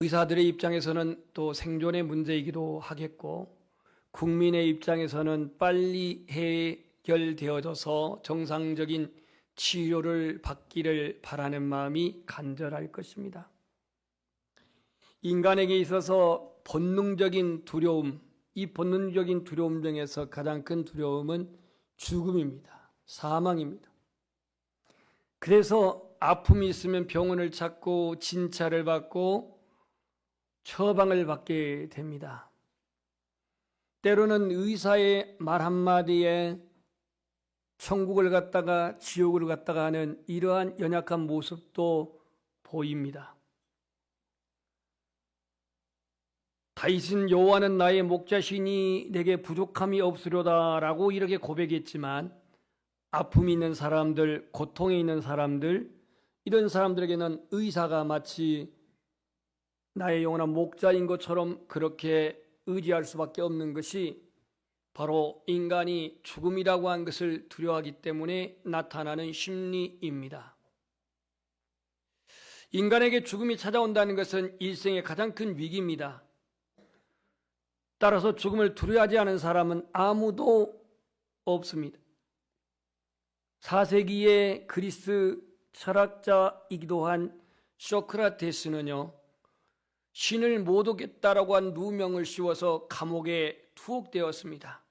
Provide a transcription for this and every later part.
의사들의 입장에서는 또 생존의 문제이기도 하겠고, 국민의 입장에서는 빨리 해결되어져서 정상적인 치료를 받기를 바라는 마음이 간절할 것입니다. 인간에게 있어서 본능적인 두려움, 이 본능적인 두려움 중에서 가장 큰 두려움은 죽음입니다. 사망입니다. 그래서 아픔이 있으면 병원을 찾고 진찰을 받고 처방을 받게 됩니다. 때로는 의사의 말 한마디에 천국을 갔다가 지옥을 갔다가 하는 이러한 연약한 모습도 보입니다. 다윗은 여호와는 나의 목자시니 내게 부족함이 없으려다라고 이렇게 고백했지만, 아픔이 있는 사람들, 고통에 있는 사람들, 이런 사람들에게는 의사가 마치 나의 영원한 목자인 것처럼 그렇게 의지할 수밖에 없는 것이 바로 인간이 죽음이라고 하는 것을 두려워하기 때문에 나타나는 심리입니다. 인간에게 죽음이 찾아온다는 것은 일생의 가장 큰 위기입니다. 따라서 죽음을 두려워하지 않은 사람은 아무도 없습니다. 4세기의 그리스 철학자이기도 한 소크라테스는요, 신을 못 오겠다라고 한 누명을 씌워서 감옥에 투옥되었습니다.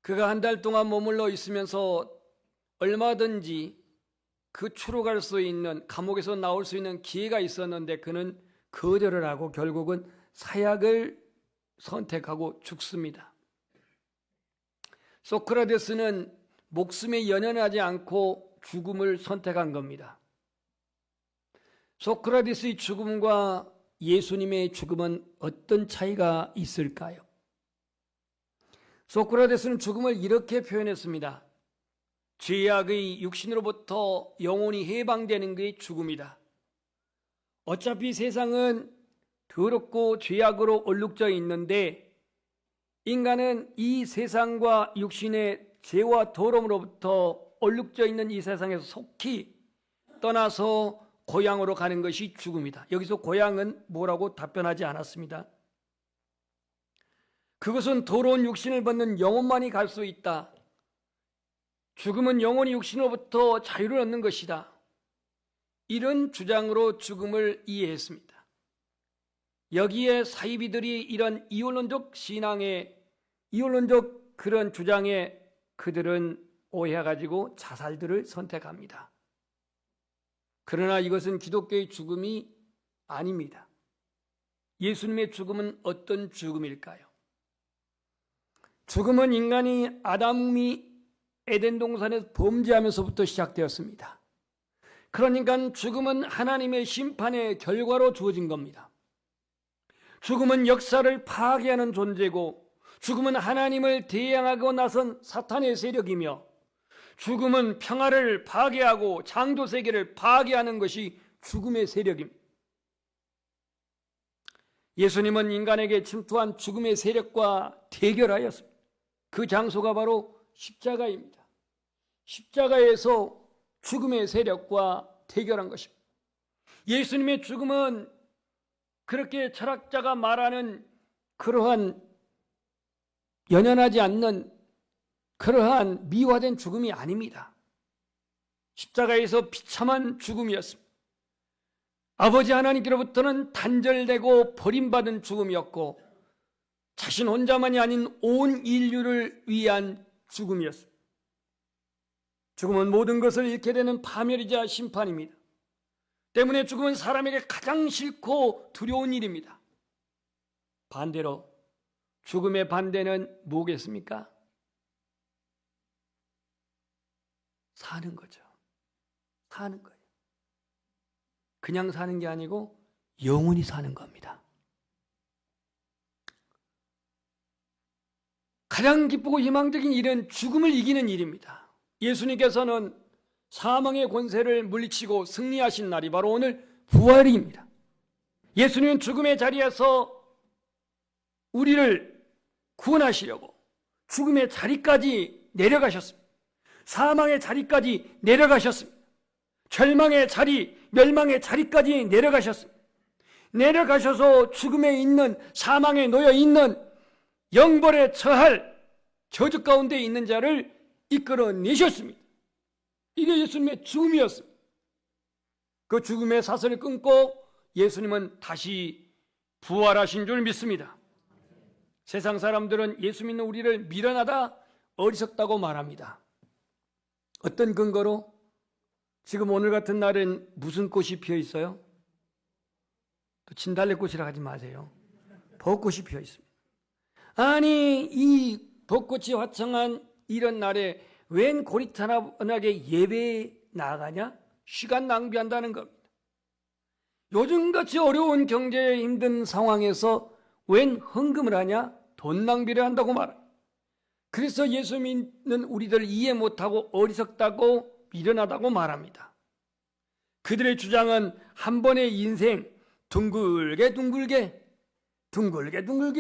그가 한 달 동안 머물러 있으면서 얼마든지 그 추록할 수 있는, 감옥에서 나올 수 있는 기회가 있었는데 그는 거절을 하고 결국은 사약을 선택하고 죽습니다. 소크라테스는 목숨에 연연하지 않고 죽음을 선택한 겁니다. 소크라테스의 죽음과 예수님의 죽음은 어떤 차이가 있을까요? 소크라테스는 죽음을 이렇게 표현했습니다. 죄악의 육신으로부터 영혼이 해방되는 게 죽음이다. 어차피 세상은 더럽고 죄악으로 얼룩져 있는데 인간은 이 세상과 육신의 죄와 더러움으로부터 얼룩져 있는 이 세상에서 속히 떠나서 고향으로 가는 것이 죽음이다. 여기서 고향은 뭐라고 답변하지 않았습니다. 그것은 더러운 육신을 벗는 영혼만이 갈 수 있다. 죽음은 영혼이 육신으로부터 자유를 얻는 것이다. 이런 주장으로 죽음을 이해했습니다. 여기에 사이비들이 이런 이원론적 신앙에, 이원론적 그런 주장에 그들은 오해해가지고 자살들을 선택합니다. 그러나 이것은 기독교의 죽음이 아닙니다. 예수님의 죽음은 어떤 죽음일까요? 죽음은 인간이 아담이 에덴 동산에서 범죄하면서부터 시작되었습니다. 그러니까 죽음은 하나님의 심판의 결과로 주어진 겁니다. 죽음은 역사를 파괴하는 존재고, 죽음은 하나님을 대항하고 나선 사탄의 세력이며, 죽음은 평화를 파괴하고 창조세계를 파괴하는 것이 죽음의 세력입니다. 예수님은 인간에게 침투한 죽음의 세력과 대결하였습니다. 그 장소가 바로 십자가입니다. 십자가에서 죽음의 세력과 대결한 것입니다. 예수님의 죽음은 그렇게 철학자가 말하는 그러한 연연하지 않는 그러한 미화된 죽음이 아닙니다. 십자가에서 비참한 죽음이었습니다. 아버지 하나님께로부터는 단절되고 버림받은 죽음이었고, 자신 혼자만이 아닌 온 인류를 위한 죽음이었습니다. 죽음은 모든 것을 잃게 되는 파멸이자 심판입니다. 때문에 죽음은 사람에게 가장 싫고 두려운 일입니다. 반대로 죽음의 반대는 뭐겠습니까? 사는 거죠. 사는 거예요. 그냥 사는 게 아니고 영원히 사는 겁니다. 가장 기쁘고 희망적인 일은 죽음을 이기는 일입니다. 예수님께서는 사망의 권세를 물리치고 승리하신 날이 바로 오늘 부활입니다. 예수님은 죽음의 자리에서 우리를 구원하시려고 죽음의 자리까지 내려가셨습니다. 사망의 자리까지 내려가셨습니다. 절망의 자리, 멸망의 자리까지 내려가셨습니다. 내려가셔서 죽음에 있는, 사망에 놓여 있는, 영벌에 처할 저주 가운데 있는 자를 이끌어내셨습니다. 이게 예수님의 죽음이었습니다. 그 죽음의 사슬을 끊고 예수님은 다시 부활하신 줄 믿습니다. 세상 사람들은 예수 믿는 우리를 미련하다, 어리석다고 말합니다. 어떤 근거로? 지금 오늘 같은 날엔 무슨 꽃이 피어 있어요? 또 진달래꽃이라 하지 마세요. 벚꽃이 피어 있습니다. 아니, 이 벚꽃이 화창한 이런 날에 웬 고리타분하게 예배에 나가냐? 시간 낭비한다는 겁니다. 요즘같이 어려운 경제에 힘든 상황에서 웬 헌금을 하냐? 돈 낭비를 한다고 말합니다. 그래서 예수 믿는 우리들 이해 못하고 어리석다고 미련하다고 말합니다. 그들의 주장은 한 번의 인생 둥글게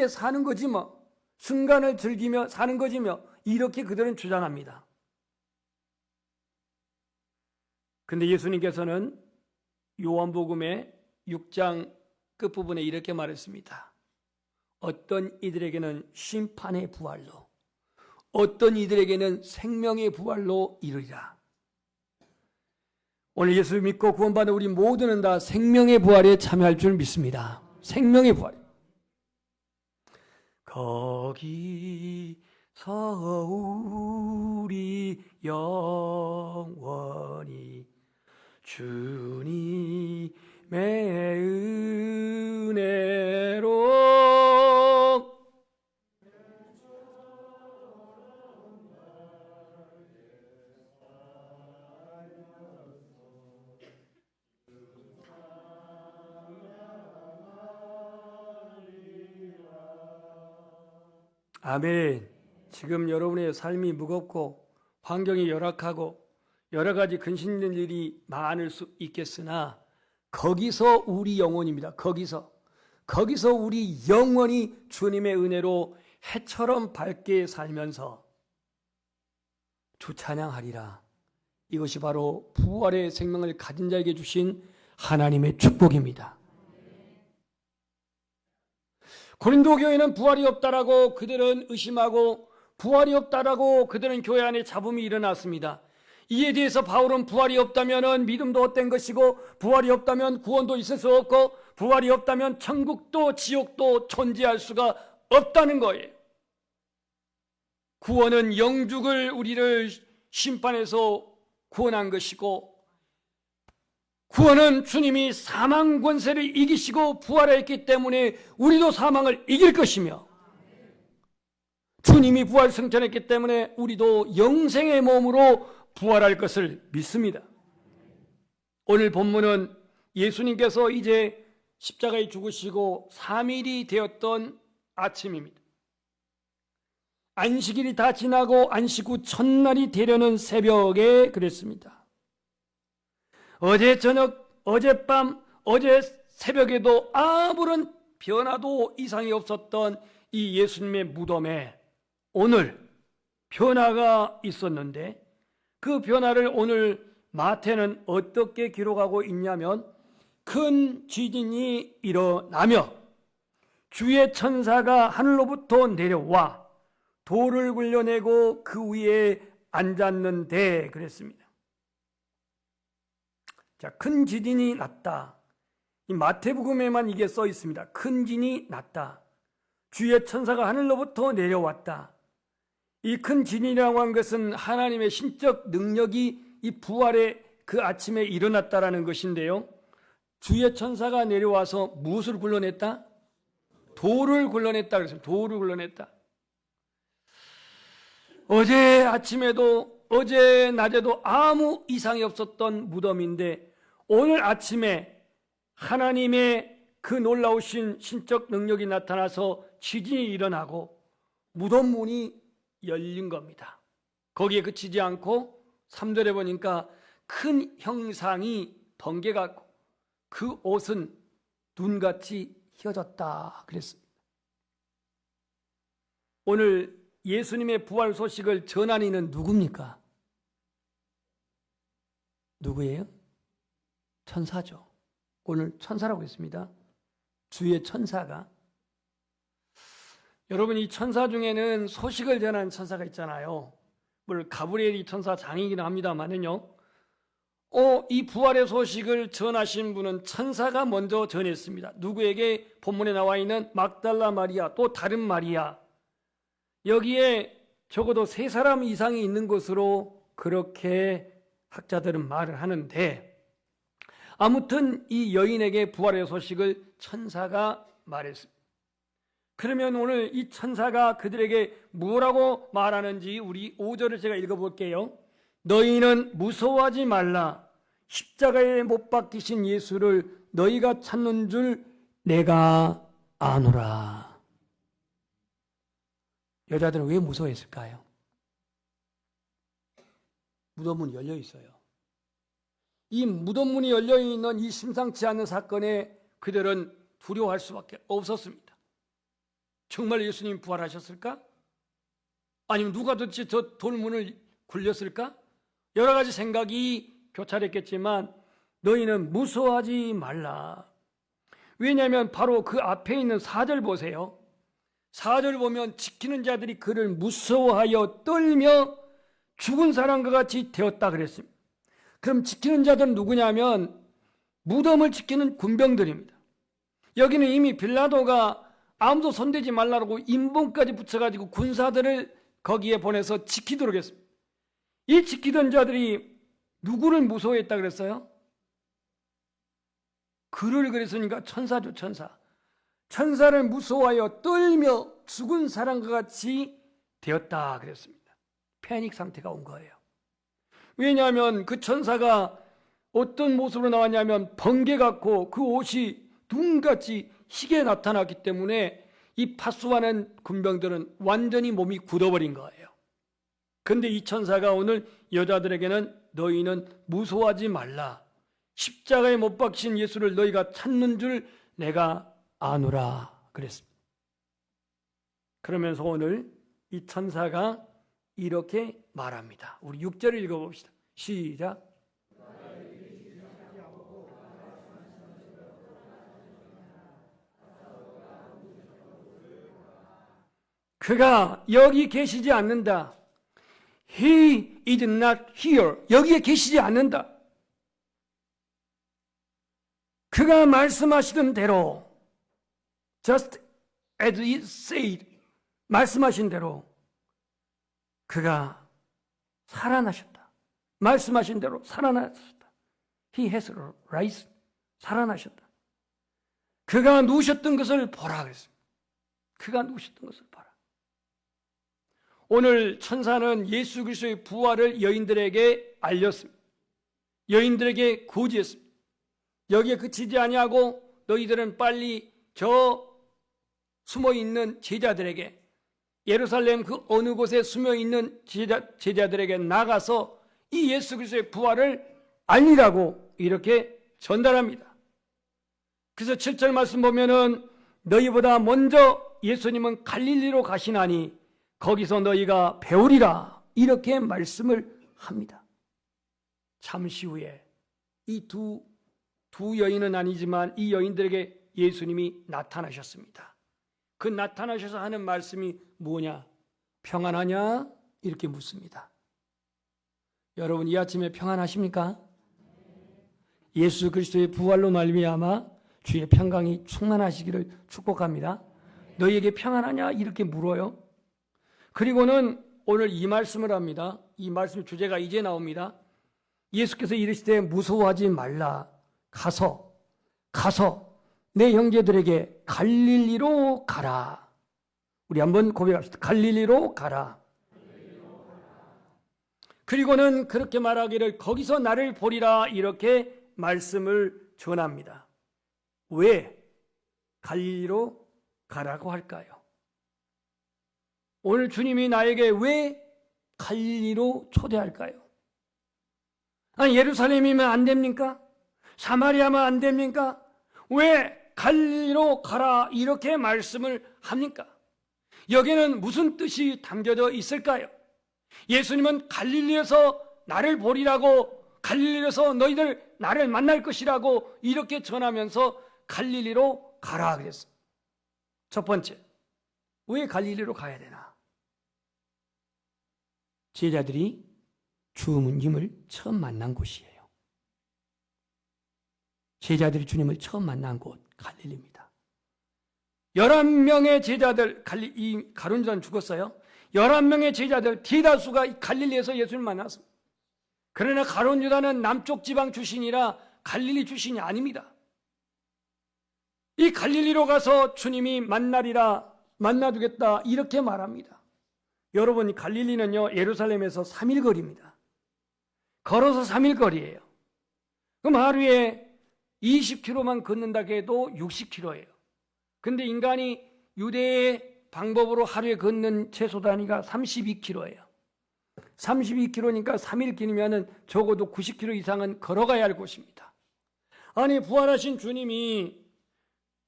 사는 거지 뭐, 순간을 즐기며 사는 거지며, 이렇게 그들은 주장합니다. 근데 예수님께서는 요한복음의 6장 끝부분에 이렇게 말했습니다. 어떤 이들에게는 심판의 부활로, 어떤 이들에게는 생명의 부활로 이르리라. 오늘 예수 믿고 구원받은 우리 모두는 다 생명의 부활에 참여할 줄 믿습니다. 생명의 부활. 거기서 우리 영원히 주님의 은혜로 아멘. 지금 여러분의 삶이 무겁고 환경이 열악하고 여러 가지 근심된 일이 많을 수 있겠으나 거기서 우리 영혼입니다. 거기서 우리 영혼이 주님의 은혜로 해처럼 밝게 살면서 주 찬양하리라. 이것이 바로 부활의 생명을 가진 자에게 주신 하나님의 축복입니다. 고린도 교회는 부활이 없다라고 그들은 의심하고 부활이 없다라고 그들은 교회 안에 잡음이 일어났습니다. 이에 대해서 바울은 부활이 없다면 믿음도 헛된 것이고 부활이 없다면 구원도 있을 수 없고 부활이 없다면 천국도 지옥도 존재할 수가 없다는 거예요. 구원은 영죽을 우리를 심판해서 구원한 것이고 구원은 주님이 사망 권세를 이기시고 부활했기 때문에 우리도 사망을 이길 것이며 주님이 부활 승천했기 때문에 우리도 영생의 몸으로 부활할 것을 믿습니다. 오늘 본문은 예수님께서 이제 십자가에 죽으시고 3일이 되었던 아침입니다. 안식일이 다 지나고 안식 후 첫날이 되려는 새벽에 그랬습니다. 어제 저녁, 어젯밤, 어제 새벽에도 아무런 변화도 이상이 없었던 이 예수님의 무덤에 오늘 변화가 있었는데 그 변화를 오늘 마태는 어떻게 기록하고 있냐면 큰 지진이 일어나며 주의 천사가 하늘로부터 내려와 돌을 굴려내고 그 위에 앉았는데 그랬습니다. 자, 큰 지진이 났다. 이 마태복음에만 이게 써 있습니다. 큰 지진이 났다. 주의 천사가 하늘로부터 내려왔다. 이 큰 지진이라고 한 것은 하나님의 신적 능력이 이 부활의 그 아침에 일어났다라는 것인데요. 주의 천사가 내려와서 무엇을 굴러냈다? 돌을 굴러냈다 그랬습니다. 돌을 굴러냈다. 어제 아침에도 어제 낮에도 아무 이상이 없었던 무덤인데 오늘 아침에 하나님의 그 놀라우신 신적 능력이 나타나서 지진이 일어나고 무덤 문이 열린 겁니다. 거기에 그치지 않고 3절에 보니까 큰 형상이 번개같고 그 옷은 눈같이 휘어졌다 그랬습니다. 오늘 예수님의 부활 소식을 전한 이는 누굽니까? 누구예요? 천사죠. 오늘 천사라고 했습니다. 주의 천사가. 여러분, 이 천사 중에는 소식을 전하는 천사가 있잖아요. 물론 가브리엘이 천사장이긴 합니다만은요. 이 부활의 소식을 전하신 분은 천사가 먼저 전했습니다. 누구에게? 본문에 나와 있는 막달라 마리아, 또 다른 마리아. 여기에 적어도 3사람 이상이 있는 것으로 그렇게 학자들은 말을 하는데, 아무튼 이 여인에게 부활의 소식을 천사가 말했습니다. 그러면 오늘 이 천사가 그들에게 뭐라고 말하는지 우리 5절을 제가 읽어볼게요. 너희는 무서워하지 말라. 십자가에 못 박히신 예수를 너희가 찾는 줄 내가 아노라. 여자들은 왜 무서워했을까요? 무덤문이 열려 있어요. 이 무덤문이 열려 있는 이 심상치 않은 사건에 그들은 두려워할 수밖에 없었습니다. 정말 예수님 부활하셨을까? 아니면 누가 도대체 저 돌문을 굴렸을까? 여러 가지 생각이 교차했겠지만 너희는 무서워하지 말라. 왜냐하면 바로 그 앞에 있는 4절 보세요. 4절 보면 지키는 자들이 그를 무서워하여 떨며 죽은 사람과 같이 되었다 그랬습니다. 그럼 지키는 자들은 누구냐면 무덤을 지키는 군병들입니다. 여기는 이미 빌라도가 아무도 손대지 말라고 인봉까지 붙여가지고 군사들을 거기에 보내서 지키도록 했습니다. 이 지키던 자들이 누구를 무서워했다 그랬어요? 그를 그랬으니까 천사죠, 천사. 천사를 무서워하여 떨며 죽은 사람과 같이 되었다 그랬습니다. 패닉 상태가 온 거예요. 왜냐하면 그 천사가 어떤 모습으로 나왔냐면 번개 같고 그 옷이 눈같이 희게 나타났기 때문에 이 파수하는 군병들은 완전히 몸이 굳어버린 거예요. 그런데 이 천사가 오늘 여자들에게는 너희는 무서워하지 말라. 십자가에 못 박힌 예수를 너희가 찾는 줄 내가 아노라 그랬습니다. 그러면서 오늘 이 천사가 이렇게 말합니다. 우리 6절을 읽어봅시다. 시작. 그가 여기 계시지 않는다. He is not here. 여기에 계시지 않는다. 그가 말씀하시던 대로 just as he said, 말씀하신 대로 그가 살아나셨다. 말씀하신 대로 살아나셨다. He has risen. 살아나셨다. 그가 누우셨던 것을 보라 그랬습니다. 그가 누우셨던 것을 보라. 오늘 천사는 예수 그리스도의 부활을 여인들에게 알렸습니다. 여인들에게 고지했습니다. 여기에 그치지 아니하고 너희들은 빨리 저 숨어있는 제자들에게, 예루살렘 그 어느 곳에 숨어있는 제자들에게 나가서 이 예수 그리스도의 부활을 알리라고 이렇게 전달합니다. 그래서 7절 말씀 보면은 너희보다 먼저 예수님은 갈릴리로 가시나니 거기서 너희가 배우리라 이렇게 말씀을 합니다. 잠시 후에 이 두 여인은 아니지만 이 여인들에게 예수님이 나타나셨습니다. 그 나타나셔서 하는 말씀이 뭐냐? 평안하냐? 이렇게 묻습니다. 여러분 이 아침에 평안하십니까? 예수 그리스도의 부활로 말미암아 주의 평강이 충만하시기를 축복합니다. 너희에게 평안하냐? 이렇게 물어요. 그리고는 오늘 이 말씀을 합니다. 이 말씀 주제가 이제 나옵니다. 예수께서 이르시되 무서워하지 말라. 가서 내 형제들에게 갈릴리로 가라. 우리 한번 고백합시다. 갈릴리로 가라. 그리고는 그렇게 말하기를 거기서 나를 보리라 이렇게 말씀을 전합니다. 왜 갈릴리로 가라고 할까요? 오늘 주님이 나에게 왜 갈릴리로 초대할까요? 아니 예루살렘이면 안 됩니까? 사마리아면 안 됩니까? 왜 갈릴리로 가라 이렇게 말씀을 합니까? 여기에는 무슨 뜻이 담겨져 있을까요? 예수님은 갈릴리에서 나를 보리라고, 갈릴리에서 너희들 나를 만날 것이라고 이렇게 전하면서 갈릴리로 가라 그랬어. 첫 번째, 왜 갈릴리로 가야 되나? 제자들이 주님을 처음 만난 곳이에요. 제자들이 주님을 처음 만난 곳 갈릴리입니다. 11명의 제자들, 이 가룟 유다는 죽었어요. 11명의 제자들 대다수가 갈릴리에서 예수님을 만났습니다. 그러나 가룟 유다는 남쪽 지방 출신이라 갈릴리 출신이 아닙니다. 이 갈릴리로 가서 주님이 만나리라, 만나주겠다 이렇게 말합니다. 여러분, 갈릴리는요 예루살렘에서 3일 거리입니다. 걸어서 3일 거리예요. 그럼 하루에 20km만 걷는다고 해도 60km예요. 근데 인간이 유대의 방법으로 하루에 걷는 최소 단위가 32km예요. 32km니까 3일 길이면 적어도 90km 이상은 걸어가야 할 곳입니다. 아니, 부활하신 주님이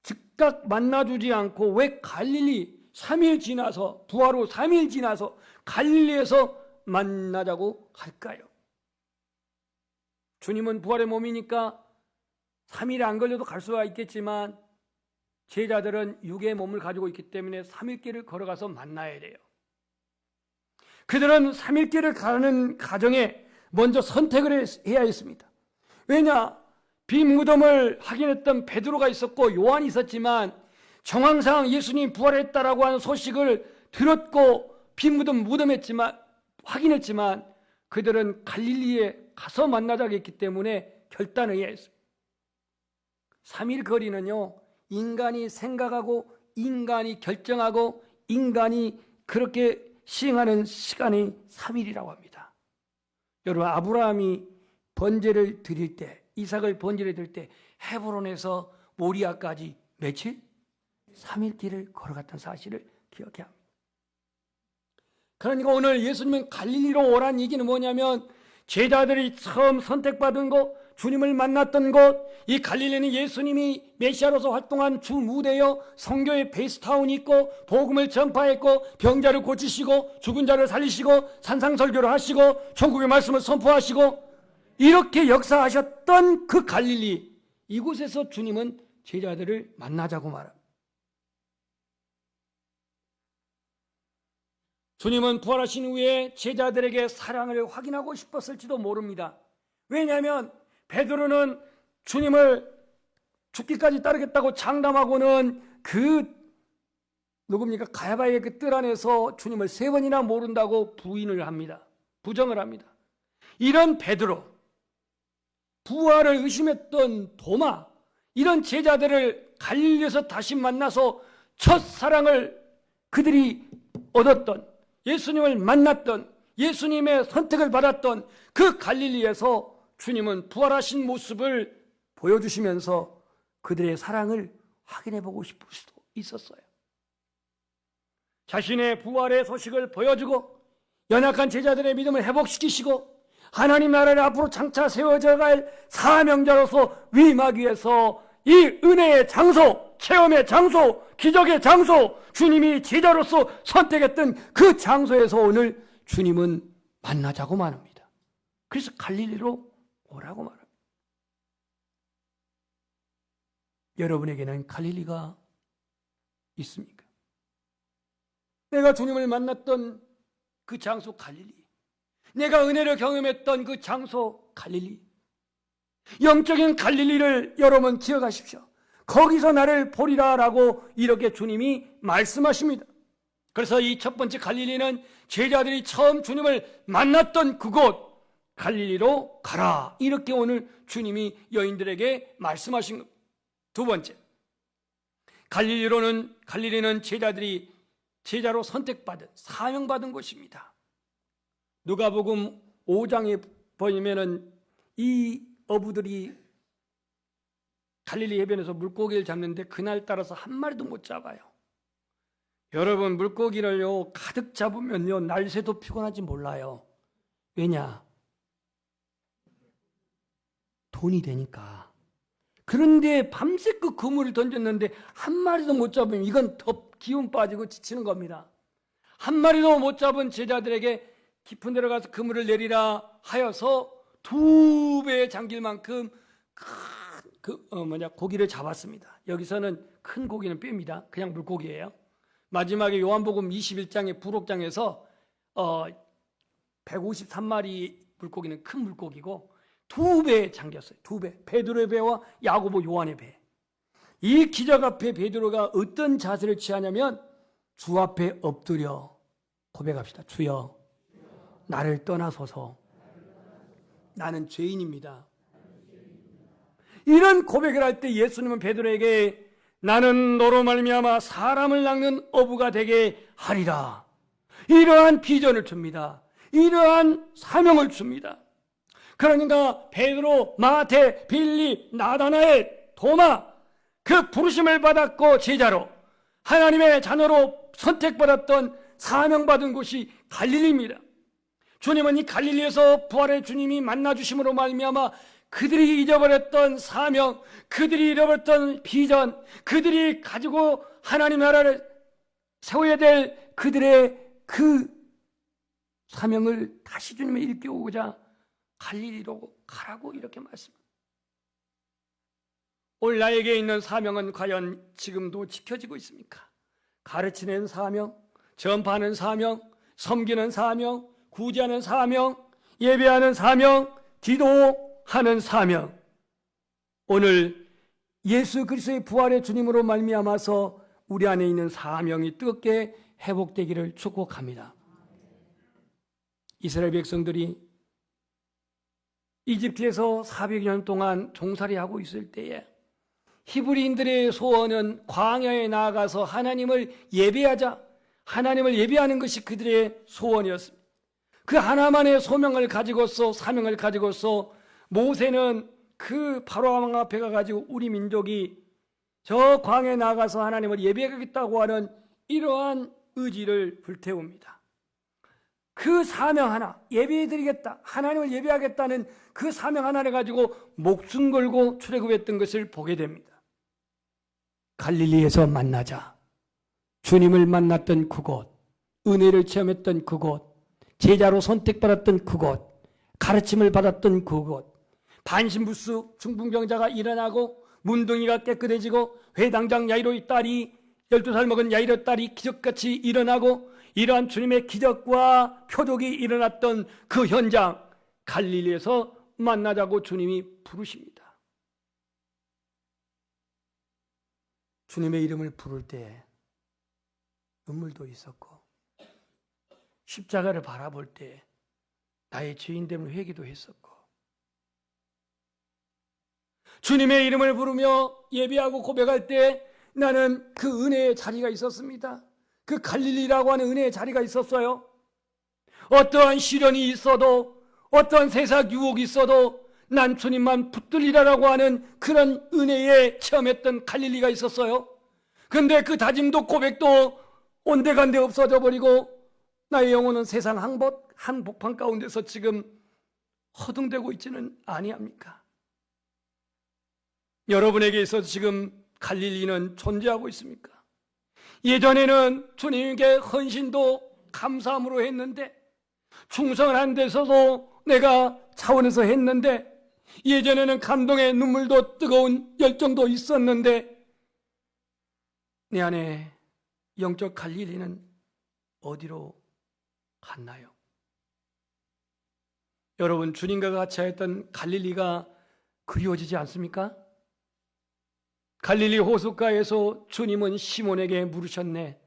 즉각 만나주지 않고 왜 갈릴리 3일 지나서, 부활 후 3일 지나서 갈릴리에서 만나자고 할까요? 주님은 부활의 몸이니까 3일 안 걸려도 갈 수가 있겠지만 제자들은 육의 몸을 가지고 있기 때문에 3일 길을 걸어가서 만나야 돼요. 그들은 3일 길을 가는 과정에 먼저 선택을 해야 했습니다. 왜냐? 빈무덤을 확인했던 베드로가 있었고 요한이 있었지만 정황상 예수님 부활했다라고 하는 소식을 들었고 빈무덤 무덤했지만 확인했지만 그들은 갈릴리에 가서 만나자고 했기 때문에 결단을 해야 했습니다. 3일 거리는요, 인간이 생각하고 인간이 결정하고 인간이 그렇게 시행하는 시간이 3일이라고 합니다. 여러분, 아브라함이 번제를 드릴 때, 이삭을 번제를 드릴 때 헤브론에서 모리아까지 며칠? 3일 길을 걸어갔던 사실을 기억해야 합니다. 그러니까 오늘 예수님은 갈릴리로 오란 얘기는 뭐냐면 제자들이 처음 선택받은 곳, 주님을 만났던 곳, 이 갈릴리는 예수님이 메시아로서 활동한 주 무대요, 성교의 베이스타운이 있고 복음을 전파했고 병자를 고치시고 죽은 자를 살리시고 산상설교를 하시고 천국의 말씀을 선포하시고 이렇게 역사하셨던 그 갈릴리, 이곳에서 주님은 제자들을 만나자고 말합니다. 주님은 부활하신 후에 제자들에게 사랑을 확인하고 싶었을지도 모릅니다. 왜냐하면 베드로는 주님을 죽기까지 따르겠다고 장담하고는 누굽니까? 가야바의 그 뜰 안에서 주님을 3번이나 모른다고 부인을 합니다. 부정을 합니다. 이런 베드로, 부활을 의심했던 도마, 이런 제자들을 갈릴리에서 다시 만나서 첫사랑을 그들이 얻었던, 예수님을 만났던, 예수님의 선택을 받았던 그 갈릴리에서 주님은 부활하신 모습을 보여주시면서 그들의 사랑을 확인해 보고 싶을 수도 있었어요. 자신의 부활의 소식을 보여주고 연약한 제자들의 믿음을 회복시키시고 하나님 나라를 앞으로 장차 세워져 갈 사명자로서 위임하기 위해서 이 은혜의 장소, 체험의 장소, 기적의 장소, 주님이 제자로서 선택했던 그 장소에서 오늘 주님은 만나자고 말합니다. 그래서 갈릴리로 오라고 말합니다. 여러분에게는 갈릴리가 있습니까? 내가 주님을 만났던 그 장소 갈릴리, 내가 은혜를 경험했던 그 장소 갈릴리, 영적인 갈릴리를 여러분 기억하십시오. 거기서 나를 보리라 라고 이렇게 주님이 말씀하십니다. 그래서 이 첫 번째 갈릴리는 제자들이 처음 주님을 만났던 그곳 갈릴리로 가라, 이렇게 오늘 주님이 여인들에게 말씀하신 것. 두 번째, 갈릴리는 제자들이 제자로 선택받은, 사명받은 곳입니다. 누가복음 5장에 보면은 이 어부들이 갈릴리 해변에서 물고기를 잡는데 그날 따라서 한 마리도 못 잡아요. 여러분, 물고기를요 가득 잡으면요 날새도 피곤하지 몰라요. 왜냐? 돈이 되니까. 그런데 밤새 그 그물을 던졌는데 한 마리도 못 잡으면 이건 더 기운 빠지고 지치는 겁니다. 한 마리도 못 잡은 제자들에게 깊은 데로 가서 그물을 내리라 하여서 2배에 잠길 만큼 큰 고기를 잡았습니다. 여기서는 큰 고기는 뺍니다. 그냥 물고기예요. 마지막에 요한복음 21장의 부록장에서 153마리 물고기는 큰 물고기고 2배 잠겼어요. 2배. 베드로의 배와 야고보 요한의 배. 이 기적 앞에 베드로가 어떤 자세를 취하냐면 주 앞에 엎드려 고백합시다. 주여, 나를 떠나소서. 나는 죄인입니다. 이런 고백을 할 때 예수님은 베드로에게 나는 너로 말미암아 사람을 낚는 어부가 되게 하리라. 이러한 비전을 줍니다. 이러한 사명을 줍니다. 그러니까 베드로, 마태, 빌립, 나다나엘, 도마 그 부르심을 받았고 제자로 하나님의 자녀로 선택받았던 사명받은 곳이 갈릴리입니다. 주님은 이 갈릴리에서 부활의 주님이 만나주심으로 말미암아 그들이 잊어버렸던 사명, 그들이 잃어버렸던 비전, 그들이 가지고 하나님 나라를 세워야 될 그들의 그 사명을 다시 주님에 일깨우고자 갈릴리로 가라고 이렇게 말씀합니다. 오늘 나에게 있는 사명은 과연 지금도 지켜지고 있습니까? 가르치는 사명, 전파하는 사명, 섬기는 사명, 구제하는 사명, 예배하는 사명, 기도하는 사명. 오늘 예수 그리스도의 부활의 주님으로 말미암아서 우리 안에 있는 사명이 뜨겁게 회복되기를 축복합니다. 이스라엘 백성들이 이집트에서 400년 동안 종살이하고 있을 때에 히브리인들의 소원은 광야에 나아가서 하나님을 예배하자, 하나님을 예배하는 것이 그들의 소원이었습니다. 그 하나만의 소명을 가지고서, 사명을 가지고서 모세는 그 바로왕 앞에 가가지고 우리 민족이 저 광야에 나가서 하나님을 예배하겠다고 하는 이러한 의지를 불태웁니다. 그 사명 하나, 예배해드리겠다, 하나님을 예배하겠다는 그 사명 하나를 가지고 목숨 걸고 출애굽했던 것을 보게 됩니다. 갈릴리에서 만나자. 주님을 만났던 그곳, 은혜를 체험했던 그곳, 제자로 선택받았던 그곳, 가르침을 받았던 그곳, 반신불수 중풍병자가 일어나고 문둥이가 깨끗해지고 회당장 야이로의 딸이 12살 먹은 야이로 딸이 기적같이 일어나고 이러한 주님의 기적과 표적이 일어났던 그 현장, 갈릴리에서 만나자고 주님이 부르십니다. 주님의 이름을 부를 때 눈물도 있었고 십자가를 바라볼 때 나의 죄인됨을 회개도 했었고 주님의 이름을 부르며 예배하고 고백할 때 나는 그 은혜의 자리가 있었습니다. 그 갈릴리라고 하는 은혜의 자리가 있었어요. 어떠한 시련이 있어도 어떠한 세상 유혹이 있어도 난 주님만 붙들리라라고 하는 그런 은혜에 체험했던 갈릴리가 있었어요. 그런데 그 다짐도 고백도 온데간데 없어져 버리고 나의 영혼은 세상 한복판 가운데서 지금 허둥대고 있지는 아니합니까? 여러분에게 있어서 지금 갈릴리는 존재하고 있습니까? 예전에는 주님께 헌신도 감사함으로 했는데 충성을 한 데서도 내가 차원에서 했는데 예전에는 감동의 눈물도 뜨거운 열정도 있었는데 내 안에 영적 갈릴리는 어디로 갔나요? 여러분, 주님과 같이 했던 갈릴리가 그리워지지 않습니까? 갈릴리 호숫가에서 주님은 시몬에게 물으셨네.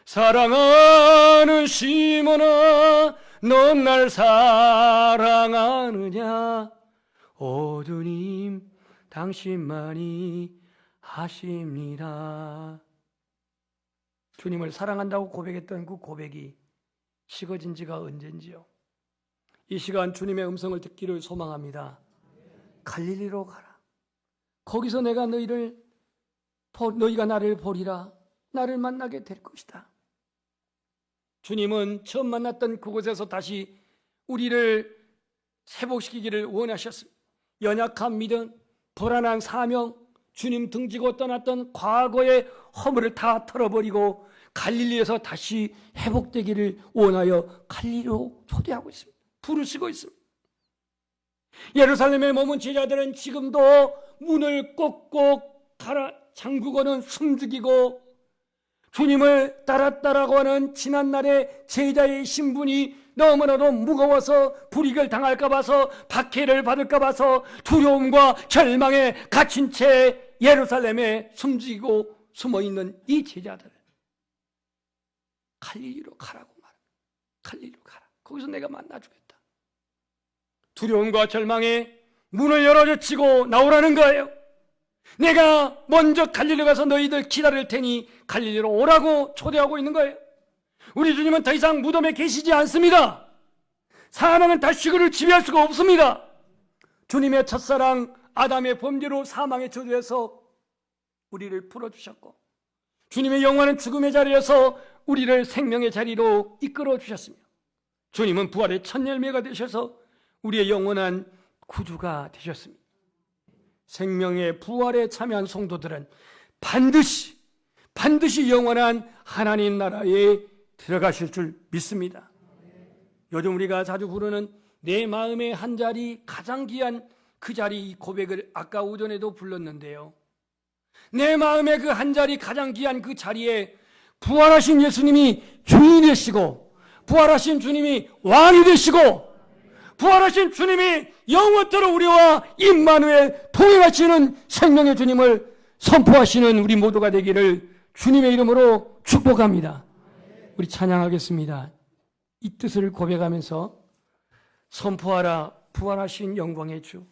사랑하는 시몬아, 넌 날 사랑하느냐? 오 주님, 당신만이 하십니다. 주님을 사랑한다고 고백했던 그 고백이 식어진 지가 언젠지요? 이 시간 주님의 음성을 듣기를 소망합니다. 갈릴리로 가라. 거기서 내가 너희가 나를 보리라. 나를 만나게 될 것이다. 주님은 처음 만났던 그곳에서 다시 우리를 회복시키기를 원하셨습니다. 연약한 믿음, 불안한 사명, 주님 등지고 떠났던 과거의 허물을 다 털어버리고 갈릴리에서 다시 회복되기를 원하여 갈릴리로 초대하고 있습니다. 부르시고 있습니다. 예루살렘에 머문 제자들은 지금도 문을 꼭꼭 장국어는 숨죽이고 주님을 따랐다라고 하는 지난날의 제자의 신분이 너무나도 무거워서 불이익을 당할까 봐서 박해를 받을까 봐서 두려움과 절망에 갇힌 채 예루살렘에 숨죽이고 숨어있는 이 제자들, 갈릴리로 가라고 말합니다. 갈릴리로 가라. 거기서 내가 만나주겠다. 두려움과 절망에 문을 열어젖히고 나오라는 거예요. 내가 먼저 갈릴리 가서 너희들 기다릴 테니 갈릴리로 오라고 초대하고 있는 거예요. 우리 주님은 더 이상 무덤에 계시지 않습니다. 사망은 다시 그를 지배할 수가 없습니다. 주님의 첫사랑 아담의 범죄로 사망의 저주에서 우리를 풀어주셨고, 주님의 영원한 죽음의 자리에서 우리를 생명의 자리로 이끌어 주셨으며, 주님은 부활의 첫 열매가 되셔서 우리의 영원한 구주가 되셨습니다. 생명의 부활에 참여한 성도들은 반드시 영원한 하나님 나라에 들어가실 줄 믿습니다. 요즘 우리가 자주 부르는 내 마음의 한 자리, 가장 귀한 그 자리, 이 고백을 아까 오전에도 불렀는데요. 내 마음의 그 한 자리, 가장 귀한 그 자리에 부활하신 예수님이 주인이 되시고, 부활하신 주님이 왕이 되시고, 부활하신 주님이 영원토록 우리와 임마누엘 동행하시는 생명의 주님을 선포하시는 우리 모두가 되기를 주님의 이름으로 축복합니다. 우리 찬양하겠습니다. 이 뜻을 고백하면서 선포하라 부활하신 영광의 주.